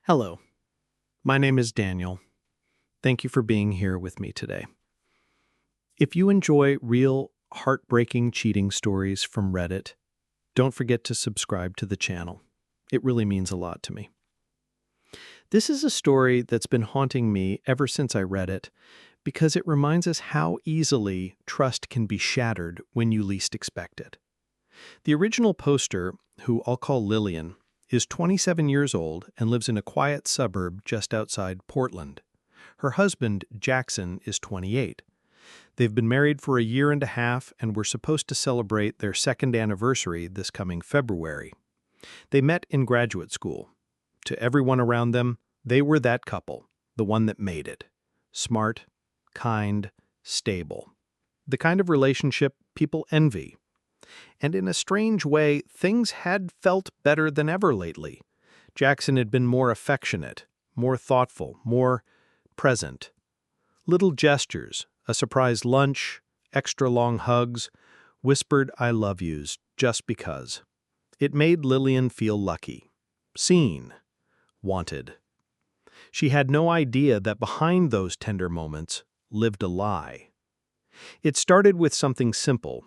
Hello, my name is Daniel. Thank you for being here with me today. If you enjoy real, heartbreaking cheating stories from Reddit, don't forget to subscribe to the channel. It really means a lot to me. This is a story that's been haunting me ever since I read it because it reminds us how easily trust can be shattered when you least expect it. The original poster, who I'll call Lillian, is 27 years old and lives in a quiet suburb just outside Portland. Her husband, Jackson, is 28. They've been married for a year and a half and were supposed to celebrate their second anniversary this coming February. They met in graduate school. To everyone around them, they were that couple, the one that made it. Smart, kind, stable. The kind of relationship people envy. And in a strange way, things had felt better than ever lately. Jackson had been more affectionate, more thoughtful, more present. Little gestures, a surprise lunch, extra long hugs, whispered I love yous just because. It made Lillian feel lucky, seen, wanted. She had no idea that behind those tender moments lived a lie. It started with something simple.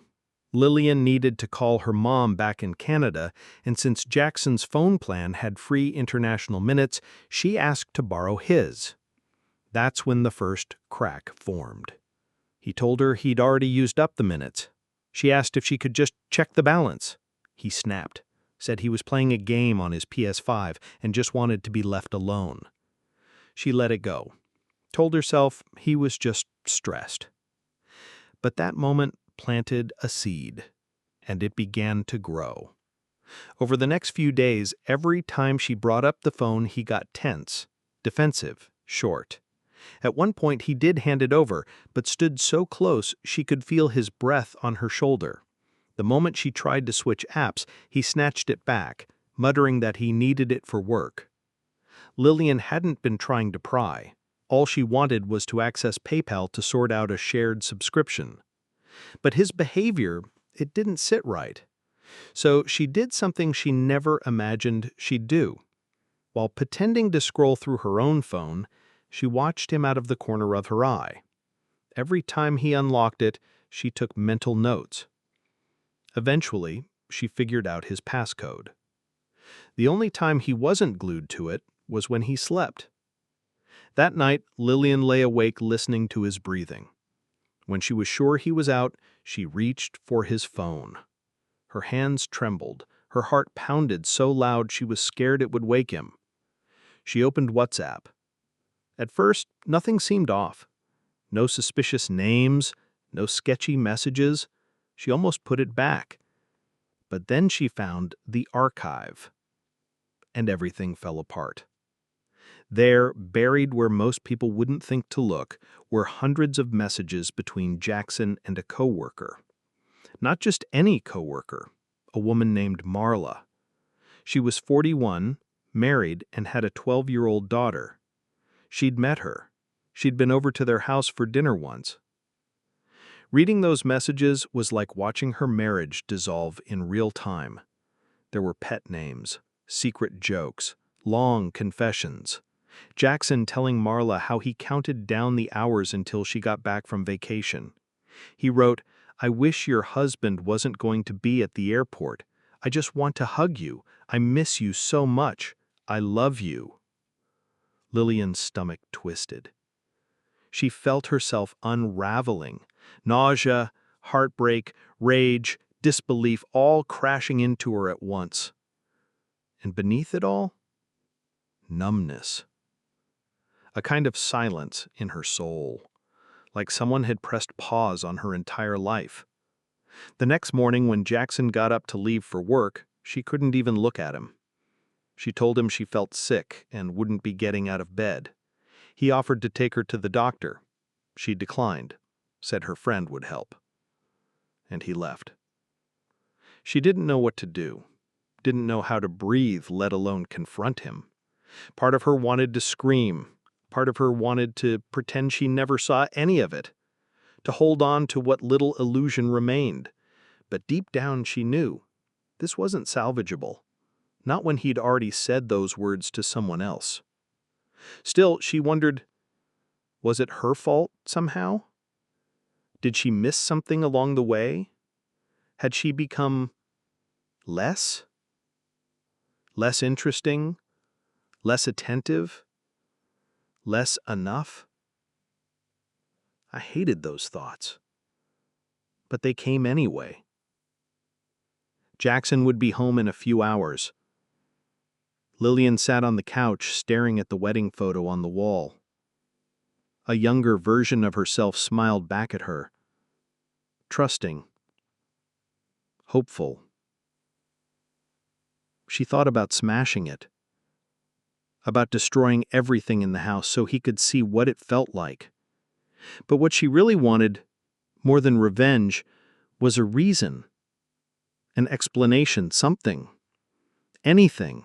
Lillian needed to call her mom back in Canada, and since Jackson's phone plan had free international minutes, she asked to borrow his. That's when the first crack formed. He told her he'd already used up the minutes. She asked if she could just check the balance. He snapped, said he was playing a game on his PS5 and just wanted to be left alone. She let it go, told herself he was just stressed. But that moment planted a seed, and it began to grow. Over the next few days, every time she brought up the phone, he got tense, defensive, short. At one point, he did hand it over, but stood so close she could feel his breath on her shoulder. The moment she tried to switch apps, he snatched it back, muttering that he needed it for work. Lillian hadn't been trying to pry. All she wanted was to access PayPal to sort out a shared subscription. But his behavior, it didn't sit right. So she did something she never imagined she'd do. While pretending to scroll through her own phone, she watched him out of the corner of her eye. Every time he unlocked it, she took mental notes. Eventually, she figured out his passcode. The only time he wasn't glued to it was when he slept. That night, Lillian lay awake listening to his breathing. When she was sure he was out, she reached for his phone. Her hands trembled, her heart pounded so loud she was scared it would wake him. She opened WhatsApp. At first, nothing seemed off. No suspicious names, no sketchy messages. She almost put it back. But then she found the archive, and everything fell apart. There, buried where most people wouldn't think to look, were hundreds of messages between Jackson and a coworker. Not just any coworker, a woman named Marla. She was 41, married, and had a 12-year-old daughter. She'd met her. She'd been over to their house for dinner once. Reading those messages was like watching her marriage dissolve in real time. There were pet names, secret jokes, long confessions. Jackson telling Marla how he counted down the hours until she got back from vacation. He wrote, I wish your husband wasn't going to be at the airport. I just want to hug you. I miss you so much. I love you. Lillian's stomach twisted. She felt herself unraveling. Nausea, heartbreak, rage, disbelief all crashing into her at once. And beneath it all, numbness. A kind of silence in her soul, like someone had pressed pause on her entire life. The next morning when Jackson got up to leave for work, she couldn't even look at him. She told him she felt sick and wouldn't be getting out of bed. He offered to take her to the doctor. She declined, said her friend would help. And he left. She didn't know what to do, didn't know how to breathe, let alone confront him. Part of her wanted to scream. Part of her wanted to pretend she never saw any of it, to hold on to what little illusion remained. But deep down she knew this wasn't salvageable, not when he'd already said those words to someone else. Still, she wondered, was it her fault somehow? Did she miss something along the way? Had she become less? Less interesting? Less attentive? Less enough? I hated those thoughts. But they came anyway. Jackson would be home in a few hours. Lillian sat on the couch staring at the wedding photo on the wall. A younger version of herself smiled back at her. Trusting. Hopeful. She thought about smashing it. About destroying everything in the house so he could see what it felt like. But what she really wanted, more than revenge, was a reason. An explanation, something. Anything.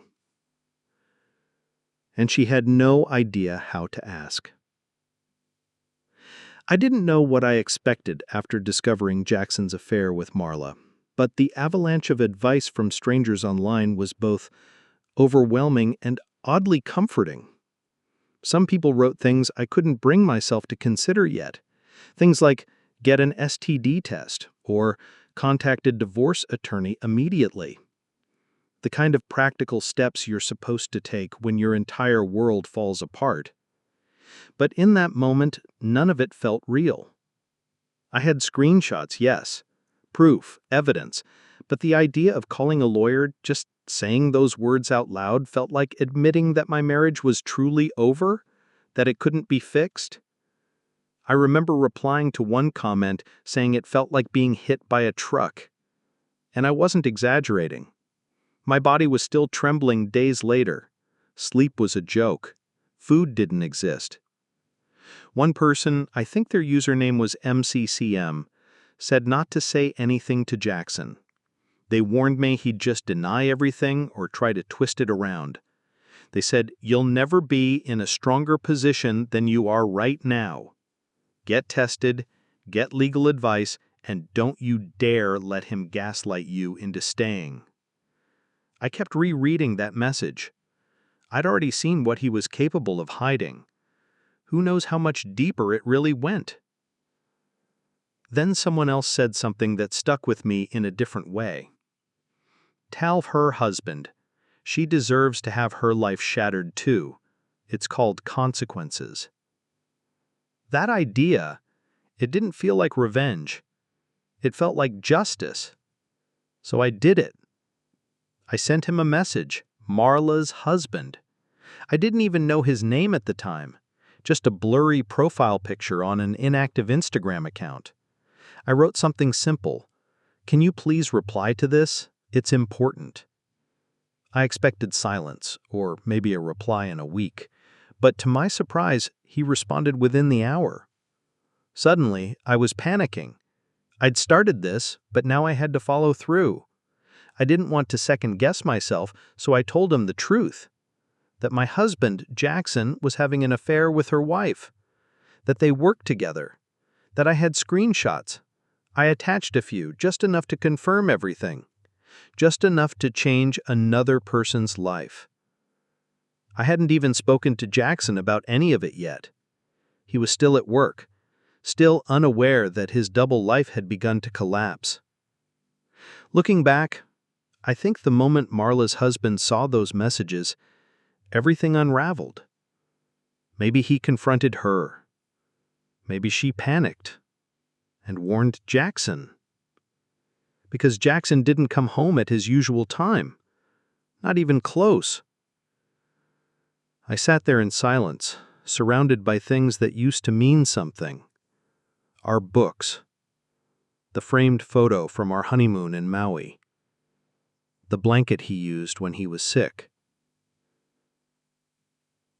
And she had no idea how to ask. I didn't know what I expected after discovering Jackson's affair with Marla, but the avalanche of advice from strangers online was both overwhelming and oddly comforting. Some people wrote things I couldn't bring myself to consider yet. Things like, get an STD test, or contact a divorce attorney immediately. The kind of practical steps you're supposed to take when your entire world falls apart. But in that moment, none of it felt real. I had screenshots, yes, proof, evidence, but the idea of calling a lawyer, just saying those words out loud, felt like admitting that my marriage was truly over, that it couldn't be fixed. I remember replying to one comment saying it felt like being hit by a truck. And I wasn't exaggerating. My body was still trembling days later. Sleep was a joke. Food didn't exist. One person, I think their username was MCCM, said not to say anything to Jackson. They warned me he'd just deny everything or try to twist it around. They said, "You'll never be in a stronger position than you are right now. Get tested, get legal advice, and don't you dare let him gaslight you into staying." I kept rereading that message. I'd already seen what he was capable of hiding. Who knows how much deeper it really went? Then someone else said something that stuck with me in a different way. Tell her husband. She deserves to have her life shattered too. It's called consequences. That idea, it didn't feel like revenge. It felt like justice. So I did it. I sent him a message, Marla's husband. I didn't even know his name at the time, just a blurry profile picture on an inactive Instagram account. I wrote something simple. Can you please reply to this? It's important. I expected silence, or maybe a reply in a week, but to my surprise, he responded within the hour. Suddenly, I was panicking. I'd started this, but now I had to follow through. I didn't want to second-guess myself, so I told him the truth. That my husband, Jackson, was having an affair with her wife. That they worked together. That I had screenshots. I attached a few, just enough to confirm everything. Just enough to change another person's life. I hadn't even spoken to Jackson about any of it yet. He was still at work, still unaware that his double life had begun to collapse. Looking back, I think the moment Marla's husband saw those messages, everything unraveled. Maybe he confronted her. Maybe she panicked and warned Jackson. Because Jackson didn't come home at his usual time. Not even close. I sat there in silence, surrounded by things that used to mean something. Our books. The framed photo from our honeymoon in Maui. The blanket he used when he was sick.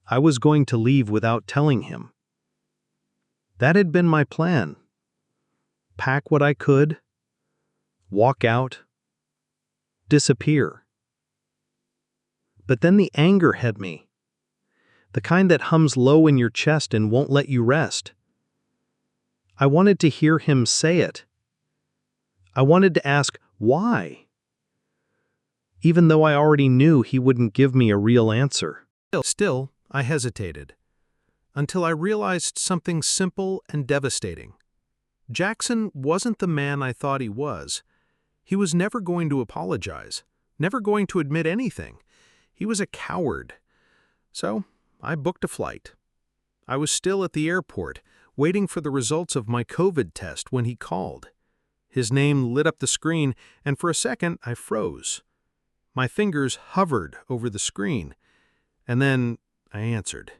I was going to leave without telling him. That had been my plan. Pack what I could, walk out, disappear. But then the anger had me. The kind that hums low in your chest and won't let you rest. I wanted to hear him say it. I wanted to ask, why? Even though I already knew he wouldn't give me a real answer. Still, I hesitated. until I realized something simple and devastating. Jackson wasn't the man I thought he was. He was never going to apologize, never going to admit anything. He was a coward. So I booked a flight. I was still at the airport, waiting for the results of my COVID test when he called. His name lit up the screen, and for a second I froze. My fingers hovered over the screen, and then I answered.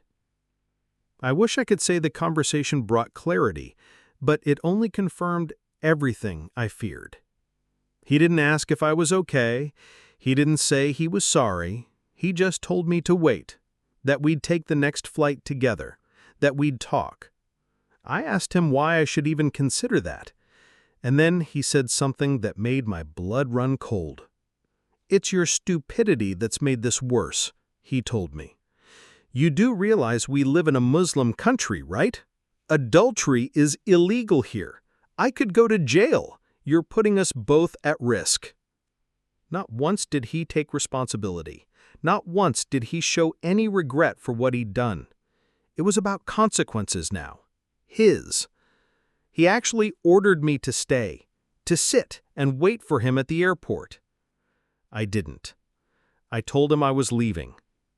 I wish I could say the conversation brought clarity, but it only confirmed everything I feared. He didn't ask if I was okay. He didn't say he was sorry. He just told me to wait, that we'd take the next flight together, that we'd talk. I asked him why I should even consider that, and then he said something that made my blood run cold. "It's your stupidity that's made this worse," he told me. "You do realize we live in a Muslim country, right? Adultery is illegal here. I could go to jail. You're putting us both at risk." Not once did he take responsibility. Not once did he show any regret for what he'd done. It was about consequences now. His. He actually ordered me to stay, to sit and wait for him at the airport. I didn't. I told him I was leaving,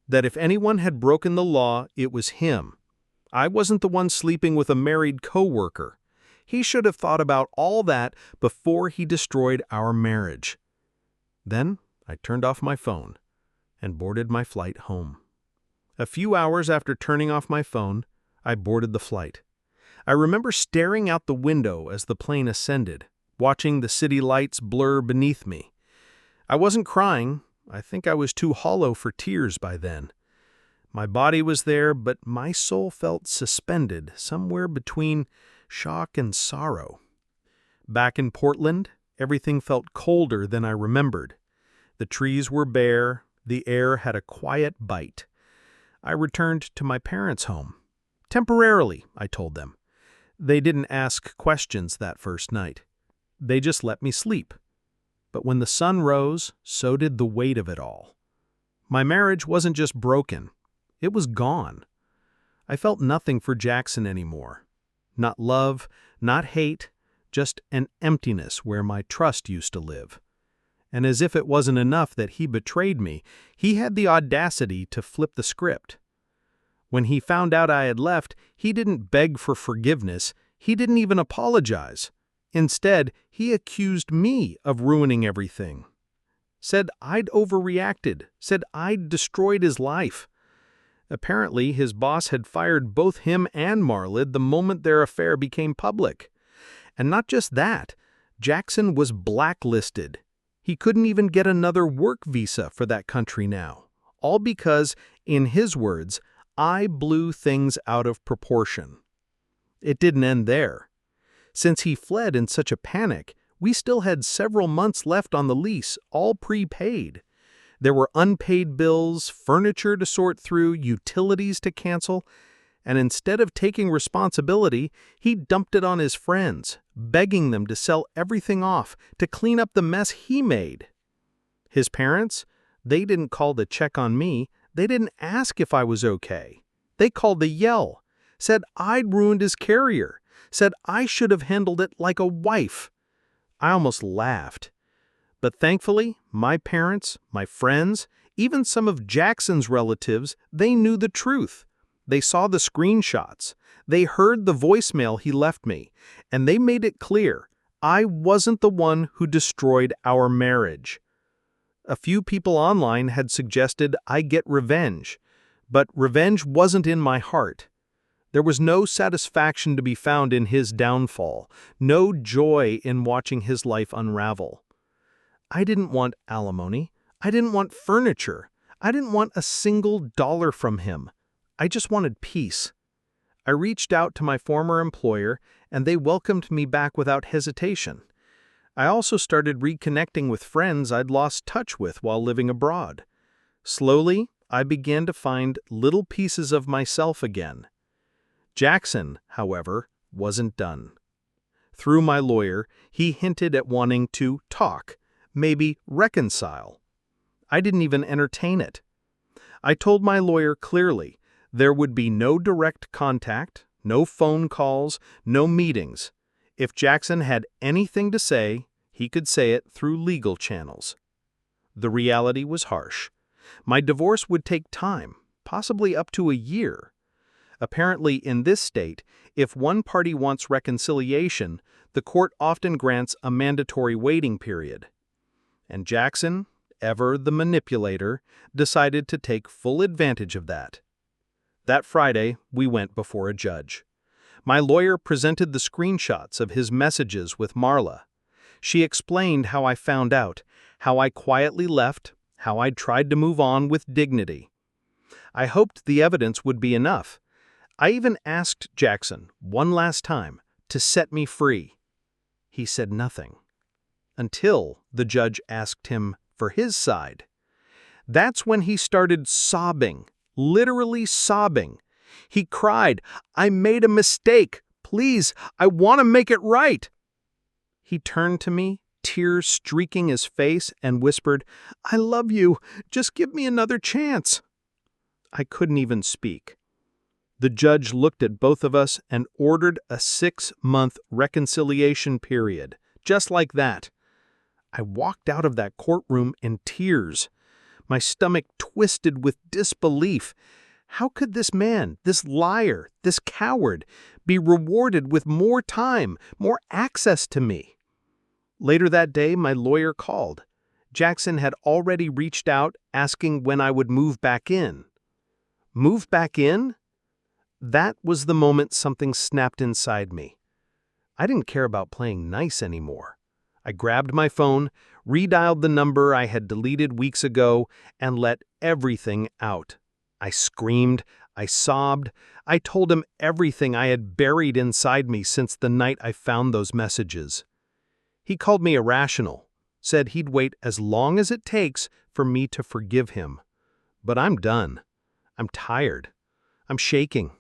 that if anyone had broken the law, it was him. I wasn't the one sleeping with a married coworker. He should have thought about all that before he destroyed our marriage. Then I turned off my phone and boarded my flight home. A few hours after turning off my phone, I boarded the flight. I remember staring out the window as the plane ascended, watching the city lights blur beneath me. I wasn't crying. I think I was too hollow for tears by then. My body was there, but my soul felt suspended somewhere between shock and sorrow. Back in Portland, everything felt colder than I remembered. The trees were bare, the air had a quiet bite. I returned to my parents' home. Temporarily, I told them. They didn't ask questions that first night. They just let me sleep. But when the sun rose, so did the weight of it all. My marriage wasn't just broken. It was gone. I felt nothing for Jackson anymore. Not love, not hate, just an emptiness where my trust used to live. And as if it wasn't enough that he betrayed me, he had the audacity to flip the script. When he found out I had left, he didn't beg for forgiveness. He didn't even apologize. Instead, he accused me of ruining everything. Said I'd overreacted. Said I'd destroyed his life. Apparently, his boss had fired both him and Marlid the moment their affair became public. And not just that, Jackson was blacklisted. He couldn't even get another work visa for that country now. All because, in his words, I blew things out of proportion. It didn't end there. Since he fled in such a panic, we still had several months left on the lease, all prepaid. There were unpaid bills, furniture to sort through, utilities to cancel, and instead of taking responsibility, he dumped it on his friends, begging them to sell everything off, to clean up the mess he made. His parents? They didn't call to check on me. They didn't ask if I was okay. They called to yell, said I'd ruined his career, said I should have handled it like a wife. I almost laughed. But thankfully, my parents, my friends, even some of Jackson's relatives, they knew the truth. They saw the screenshots. They heard the voicemail he left me, and they made it clear I wasn't the one who destroyed our marriage. A few people online had suggested I get revenge, but revenge wasn't in my heart. There was no satisfaction to be found in his downfall, no joy in watching his life unravel. I didn't want alimony. I didn't want furniture. I didn't want a single dollar from him. I just wanted peace. I reached out to my former employer, and they welcomed me back without hesitation. I also started reconnecting with friends I'd lost touch with while living abroad. Slowly, I began to find little pieces of myself again. Jackson, however, wasn't done. Through my lawyer, he hinted at wanting to talk, maybe reconcile. I didn't even entertain it. I told my lawyer clearly, There would be no direct contact, no phone calls, no meetings. If Jackson had anything to say, he could say it through legal channels. The reality was harsh. My divorce would take time, possibly up to a year. Apparently, in this state, if one party wants reconciliation, the court often grants a mandatory waiting period. And Jackson, ever the manipulator, decided to take full advantage of that. That Friday, we went before a judge. My lawyer presented the screenshots of his messages with Marla. She explained how I found out, how I quietly left, how I'd tried to move on with dignity. I hoped the evidence would be enough. I even asked Jackson, one last time, to set me free. He said nothing. Until the judge asked him for his side. That's when he started sobbing, literally sobbing. He cried, "I made a mistake. Please, I want to make it right." He turned to me, tears streaking his face, and whispered, "I love you. Just give me another chance." I couldn't even speak. The judge looked at both of us and ordered a 6-month reconciliation period, just like that. I walked out of that courtroom in tears. My stomach twisted with disbelief. How could this man, this liar, this coward, be rewarded with more time, more access to me? Later that day, my lawyer called. Jackson had already reached out, asking when I would move back in. Move back in? That was the moment something snapped inside me. I didn't care about playing nice anymore. I grabbed my phone, redialed the number I had deleted weeks ago, and let everything out. I screamed, I sobbed, I told him everything I had buried inside me since the night I found those messages. He called me irrational, said he'd wait as long as it takes for me to forgive him. But I'm done. I'm tired. I'm shaking.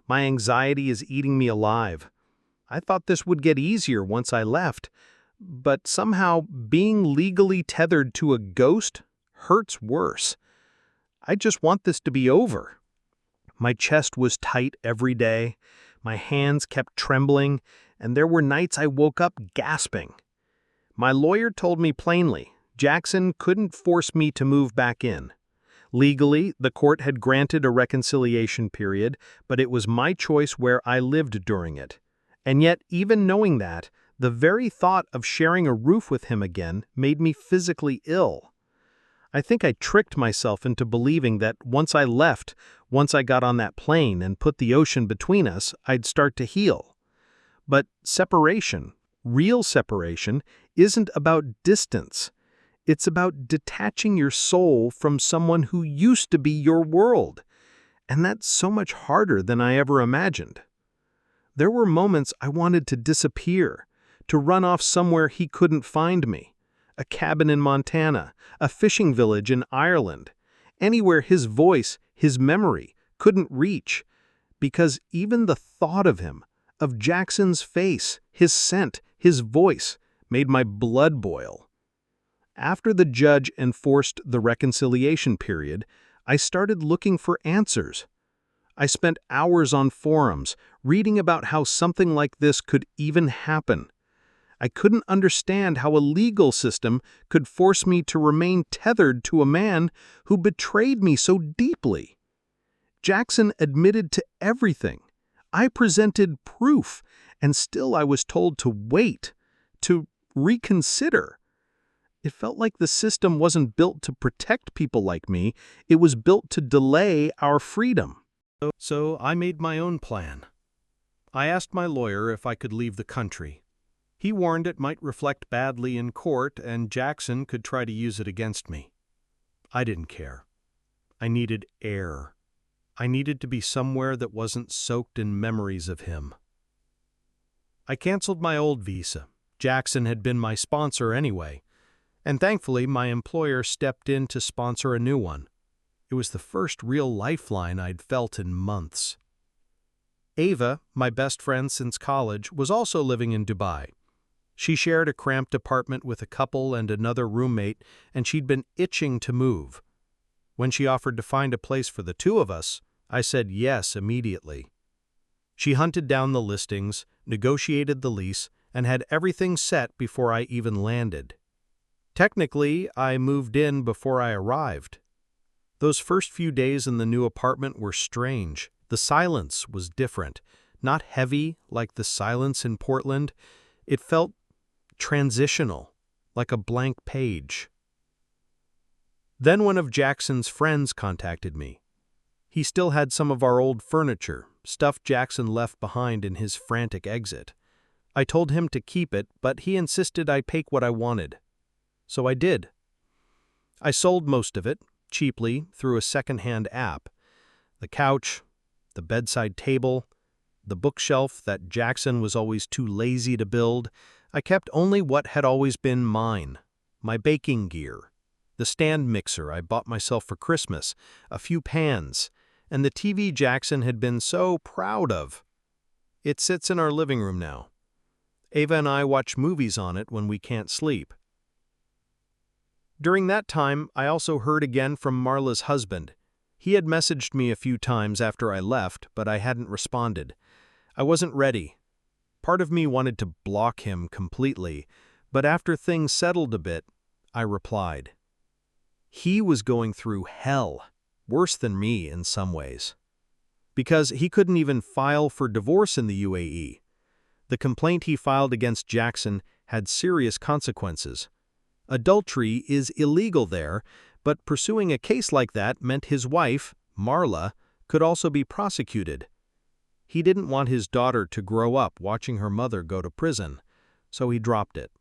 My anxiety is eating me alive. I thought this would get easier once I left, but somehow being legally tethered to a ghost hurts worse. I just want this to be over. My chest was tight every day, my hands kept trembling, and there were nights I woke up gasping. My lawyer told me plainly, Jackson couldn't force me to move back in. Legally, the court had granted a reconciliation period, but it was my choice where I lived during it. And yet, even knowing that, the very thought of sharing a roof with him again made me physically ill. I think I tricked myself into believing that once I left, once I got on that plane and put the ocean between us, I'd start to heal. But separation, real separation, isn't about distance. It's about detaching your soul from someone who used to be your world. And that's so much harder than I ever imagined. There were moments I wanted to disappear, to run off somewhere he couldn't find me. A cabin in Montana, a fishing village in Ireland, anywhere his voice, his memory, couldn't reach. Because even the thought of him, of Jackson's face, his scent, his voice, made my blood boil. After the judge enforced the reconciliation period, I started looking for answers. I spent hours on forums, reading about how something like this could even happen. I couldn't understand how a legal system could force me to remain tethered to a man who betrayed me so deeply. Jackson admitted to everything. I presented proof, and still I was told to wait, to reconsider. It felt like the system wasn't built to protect people like me, it was built to delay our freedom. So I made my own plan. I asked my lawyer if I could leave the country. He warned it might reflect badly in court and Jackson could try to use it against me. I didn't care. I needed air. I needed to be somewhere that wasn't soaked in memories of him. I canceled my old visa. Jackson had been my sponsor anyway. And thankfully, my employer stepped in to sponsor a new one. It was the first real lifeline I'd felt in months. Ava, my best friend since college, was also living in Dubai. She shared a cramped apartment with a couple and another roommate, and she'd been itching to move. When she offered to find a place for the two of us, I said yes immediately. She hunted down the listings, negotiated the lease, and had everything set before I even landed. Technically, I moved in before I arrived. Those first few days in the new apartment were strange. The silence was different, not heavy like the silence in Portland. It felt transitional, like a blank page. Then one of Jackson's friends contacted me. He still had some of our old furniture, stuff Jackson left behind in his frantic exit. I told him to keep it, but he insisted I take what I wanted. So I did. I sold most of it, cheaply, through a second-hand app. The couch, the bedside table, the bookshelf that Jackson was always too lazy to build. I kept only what had always been mine, my baking gear, the stand mixer I bought myself for Christmas, a few pans, and the TV Jackson had been so proud of. It sits in our living room now. Ava and I watch movies on it when we can't sleep. During that time, I also heard again from Marla's husband. He had messaged me a few times after I left, but I hadn't responded. I wasn't ready. Part of me wanted to block him completely, but after things settled a bit, I replied. He was going through hell, worse than me in some ways. Because he couldn't even file for divorce in the UAE. The complaint he filed against Jackson had serious consequences. Adultery is illegal there, but pursuing a case like that meant his wife, Marla, could also be prosecuted. He didn't want his daughter to grow up watching her mother go to prison, so he dropped it.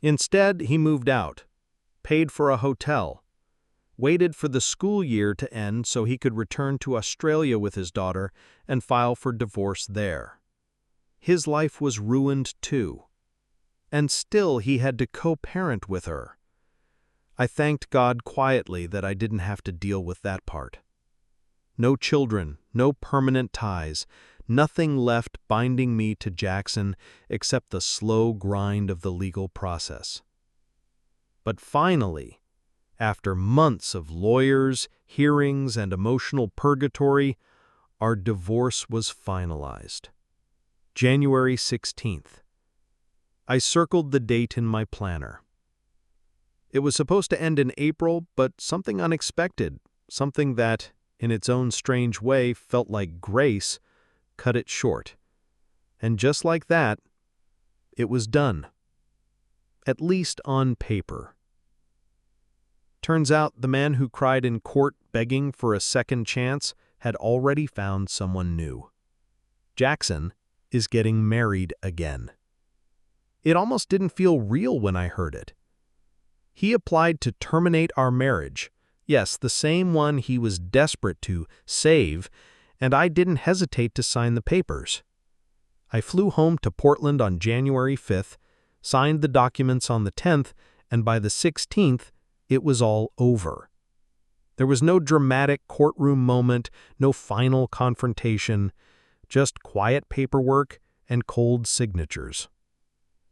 Instead, he moved out, paid for a hotel, waited for the school year to end so he could return to Australia with his daughter and file for divorce there. His life was ruined too. And still he had to co-parent with her. I thanked God quietly that I didn't have to deal with that part. No children, no permanent ties, nothing left binding me to Jackson except the slow grind of the legal process. But finally, after months of lawyers, hearings, and emotional purgatory, our divorce was finalized. January 16th. I circled the date in my planner. It was supposed to end in April, but something unexpected, something that, in its own strange way, felt like grace, cut it short. And just like that, it was done. At least on paper. Turns out the man who cried in court begging for a second chance had already found someone new. Jackson is getting married again. It almost didn't feel real when I heard it. He applied to terminate our marriage, yes, the same one he was desperate to save, and I didn't hesitate to sign the papers. I flew home to Portland on January 5th, signed the documents on the 10th, and by the 16th, it was all over. There was no dramatic courtroom moment, no final confrontation, just quiet paperwork and cold signatures.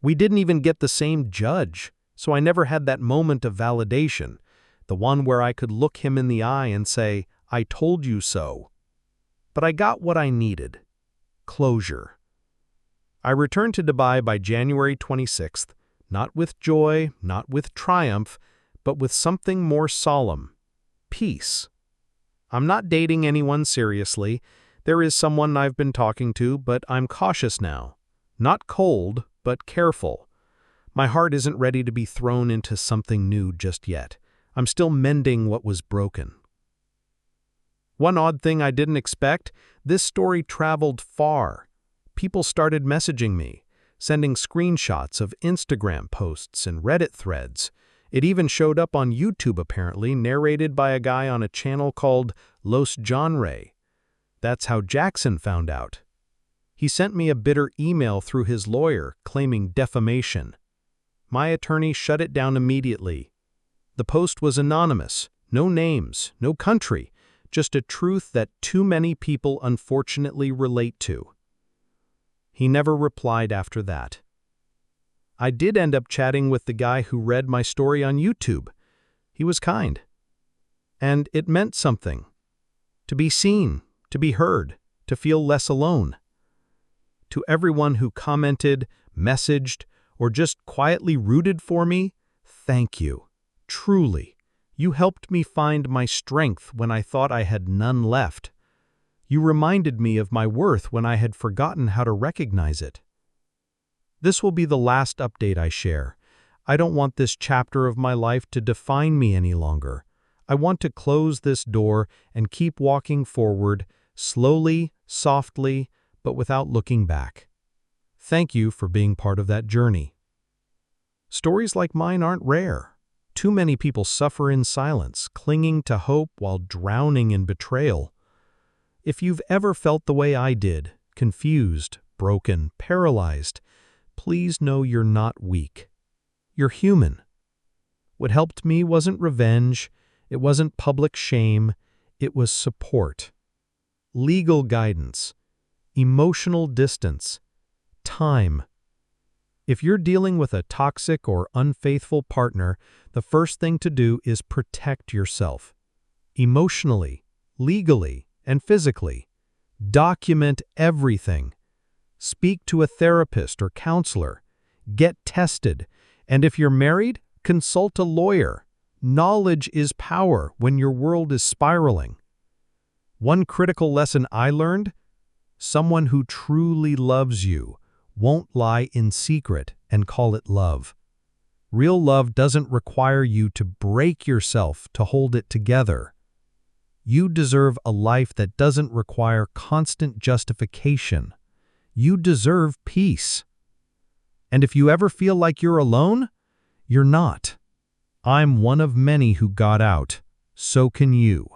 We didn't even get the same judge, so I never had that moment of validation, the one where I could look him in the eye and say, "I told you so." But I got what I needed. Closure. I returned to Dubai by January 26th, not with joy, not with triumph, but with something more solemn. Peace. I'm not dating anyone seriously. There is someone I've been talking to, but I'm cautious now. Not cold, but careful. My heart isn't ready to be thrown into something new just yet. I'm still mending what was broken. One odd thing I didn't expect, this story traveled far. People started messaging me, sending screenshots of Instagram posts and Reddit threads. It even showed up on YouTube apparently, narrated by a guy on a channel called Los Genre. That's how Jackson found out. He sent me a bitter email through his lawyer claiming defamation. My attorney shut it down immediately. The post was anonymous, no names, no country, just a truth that too many people unfortunately relate to. He never replied after that. I did end up chatting with the guy who read my story on YouTube. He was kind. And it meant something. to be seen, to be heard, to feel less alone. To everyone who commented, messaged, or just quietly rooted for me, thank you. Truly, you helped me find my strength when I thought I had none left. You reminded me of my worth when I had forgotten how to recognize it. This will be the last update I share. I don't want this chapter of my life to define me any longer. I want to close this door and keep walking forward, slowly, softly, but without looking back. Thank you for being part of that journey. Stories like mine aren't rare. Too many people suffer in silence, clinging to hope while drowning in betrayal. If you've ever felt the way I did, confused, broken, paralyzed, please know you're not weak. You're human. What helped me wasn't revenge, it wasn't public shame, it was support. Legal guidance, emotional distance, time. If you're dealing with a toxic or unfaithful partner, the first thing to do is protect yourself. Emotionally, legally, and physically. Document everything. Speak to a therapist or counselor. Get tested. And if you're married, consult a lawyer. Knowledge is power when your world is spiraling. One critical lesson I learned: someone who truly loves you won't lie in secret and call it love. Real love doesn't require you to break yourself to hold it together. You deserve a life that doesn't require constant justification. You deserve peace. And if you ever feel like you're alone, you're not. I'm one of many who got out. So can you.